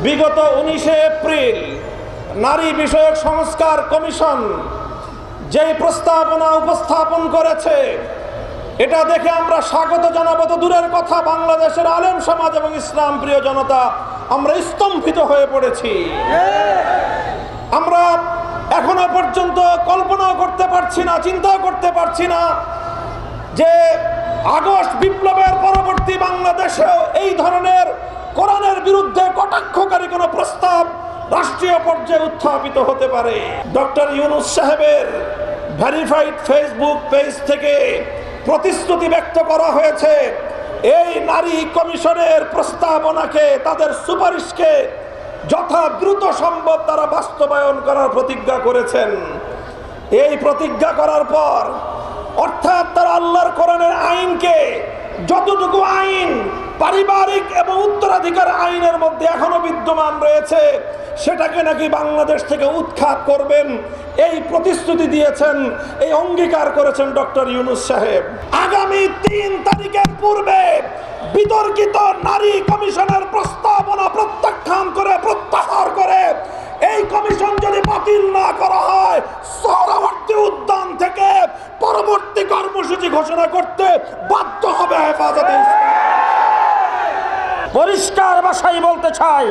বিগত 19 এপ্রিল নারী বিষয়ক সংস্কার কমিশন যেই প্রস্তাবনা উপস্থাপন করেছে, এটা দেখে আমরা স্বাগত জানাবো তো দূরের কথা, বাংলাদেশের আলেম সমাজ এবং ইসলাম প্রিয় জনতা আমরা স্তম্ভিত হয়ে পড়েছি। আমরা এখনো পর্যন্ত কল্পনাও করতে পারছি না, চিন্তাও করতে পারছি না যে আগস্ট বিপ্লবের পরবর্তী বাংলাদেশেও এই ধরনের কোরআনের বিরুদ্ধে কটাক্ষকারী কোনো প্রস্তাব রাষ্ট্রীয় পর্যায়ে উত্থাপিত হতে পারে। ডক্টর ইউনূস সাহেবের ভেরিফাইড ফেসবুক পেজ থেকে প্রতিশ্রুতি ব্যক্ত করা হয়েছে এই নারী কমিশনের প্রস্তাবনাকে, তাদের সুপারিশকে যথা দ্রুত সম্ভব তারা বাস্তবায়ন করার প্রতিজ্ঞা করেছেন। এই প্রতিজ্ঞা করার পর অর্থাৎ তারা আল্লাহর কোরআনের আইনকে, যতটুকু আইন পারিবারিক এবং উত্তরাধিকার আইনের মধ্যে এখনো বিদ্যমান রয়েছে, সেটাকে নাকি বাংলাদেশ থেকে উৎখাত করবেন, এই প্রতিশ্রুতি দিয়েছেন, এই অঙ্গীকার করেছেন ডক্টর ইউনূস সাহেব। আগামী 3 তারিখের পূর্বে বিতর্কিত নারী কমিশনের প্রস্তাবনা প্রত্যাখ্যান করে, প্রত্যাহার করে এই কমিশন যদি বাতিল না করা হয়, সোহরাওয়ার্দী উদ্যান থেকে পরবর্তী কর্মসূচি ঘোষণা করতে বাধ্য হবে হেফাজতে ইসলাম। পরিষ্কার ভাষায় বলতে চাই,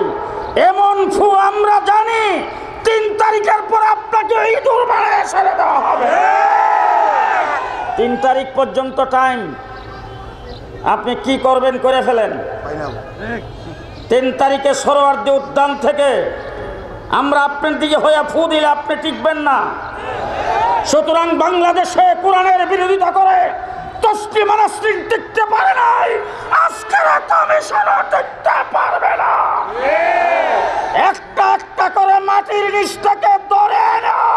এমন ফু আমরা জানি 3 তারিখের পর আপনাকে ইঁদুর বানায় ছেড়ে দেওয়া হবে। 3 তারিখ পর্যন্ত টাইম, আপনি কি করবেন করে ফেলেন। 3 তারিখে সোহরাওয়ার্দী উদ্যান থেকে আমরা আপনার দিকে হয়ে ফু দিলে আপনি টিকবেন না। সুতরাং বাংলাদেশে কোরআনের বিরোধিতা করে তসলিমা মানাসরিন টিকতে পারে নাই, আজকের কমিশনও টিকতে পারবে না। একটা একটা করে মাটির নিচ থেকে ধরে নাও,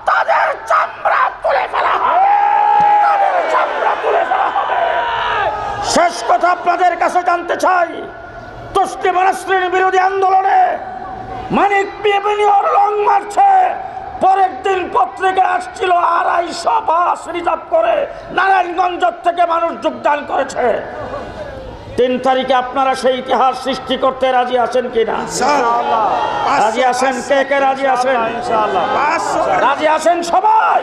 তাদের চামড়া তুলে ফেলা হবে, তাদের চামড়া তুলে ফেলা হবে। শেষ কথা আপনাদের কাছে জানতে চাই, তসলিমা মানাসরিন বিরোধী আন্দোলনে মানিক বিএনপির লং মারছে, পরের দিন পত্রিকা আসছিল 250 বাস রিজার্ভ করে নারায়ণগঞ্জ থেকে মানুষ যোগদান করেছে। 3 তারিখে আপনারা সেই ইতিহাস সৃষ্টি করতে রাজি আছেন কিনা? রাজি আছেন? কে কে রাজি আছেন? রাজি আছেন সবাই?